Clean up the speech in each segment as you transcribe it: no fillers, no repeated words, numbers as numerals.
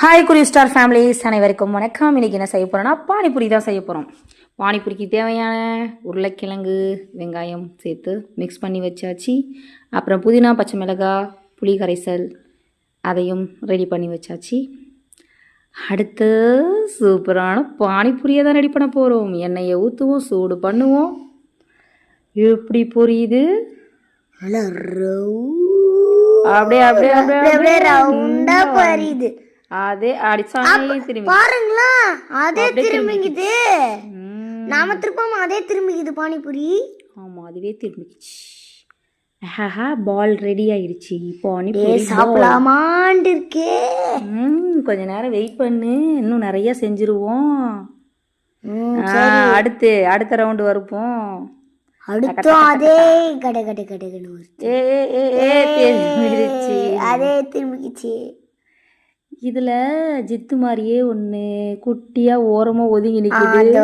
Hi குரு star families அனைவருக்கும் வணக்கம். இன்றைக்கி என்ன செய்ய போகிறோன்னா பானிபூரி தான் செய்ய போகிறோம். பானிபூரிக்கு தேவையான உருளைக்கிழங்கு வெங்காயம் சேர்த்து மிக்ஸ் பண்ணி வச்சாச்சு. அப்புறம் புதினா பச்சை மிளகாய் புளி கரைசல் அதையும் ரெடி பண்ணி வச்சாச்சு. அடுத்து சூப்பரான பானிபூரியை தான் ரெடி பண்ண போகிறோம். எண்ணெயை ஊற்றுவோம், சூடு பண்ணுவோம். எப்படி பொரியுது அப்படியே அப்படியே அப்படியே ரவுண்டா பொரியுது. அதே அடிச்சானே திரும்பி பாருங்களா, அதே திரும்பிக்குது. நாம திருப்பாம அதே திரும்பிக்குது பானிபூரி. ஆமா, அதுவே திரும்பிக்குச்சு. பால் ரெடி ஆயிடுச்சு. பானிபூரி சாப்பிடலாமான்னு இருக்கே. கொஞ்ச நேரம் வெயிட் பண்ணு, இன்னும் நிறைய செஞ்சிருவோம். அடுத்த ரவுண்டு வருப்போம். அடுத்தும் அதே கடை கடை கடைன்னு அதே திரும்பிக்குச்சு. இதில் ஜித்து மாதிரியே ஒன்று குட்டியாக ஓரமாக ஒதுங்கி நிற்கிது.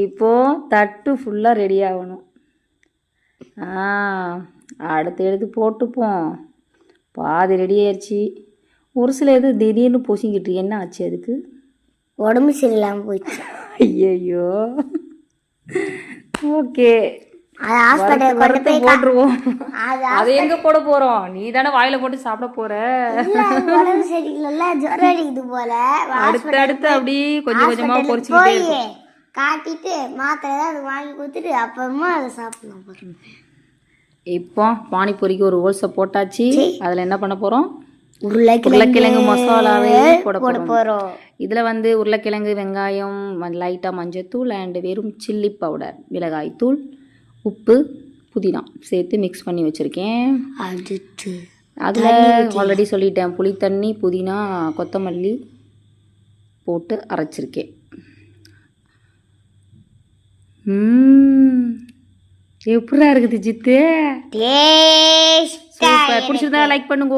இப்போ தட்டு ஃபுல்லாக ரெடி ஆகணும். அடுத்து எடுத்து போட்டுப்போம். பாதி ரெடி ஆயிடுச்சு. ஒரு சில இது திடீர்னு பொசிக்கிட்டு என்ன ஆச்சு? அதுக்கு உடம்பு சரியில்லாமல் போயிடுச்சு. ஐயோ, ஓகே, போட்டுருவோம். அது எங்க போட போறோம்? நீ தானே வாயில போட்டு சாப்பிட போற. அடுத்து அப்படி கொஞ்சம் கொஞ்சமா பொரிச்சுக்கிட்டே காட்டிட்டு மாத்திரை அது வாங்கி கொடுத்துட்டு அப்புறமா அதை சாப்பிடலாம். இப்போ பானிபூரிக்கு ஒரு ஹோல்ஸை போட்டாச்சு. அதுல என்ன பண்ண போறோம்? உருளைக்கிழங்கு மசாலாவே போட போறோம். இதுல வந்து உருளைக்கிழங்கு, வெங்காயம், லைட்டா மஞ்சத்தூள் அண்ட் வெறும் சில்லி பவுடர், மிளகாய் தூள், உப்பு, புதினா சேர்த்து மிக்ஸ் பண்ணி வச்சுருக்கேன். அதில் ஆல்ரெடி சொல்லிட்டேன், புளி தண்ணி, புதினா, கொத்தமல்லி போட்டு அரைச்சிருக்கேன். எப்படா இருக்குது ஜித்து? சூப்பர். பிடிச்சிருந்தா லைக் பண்ணுங்க.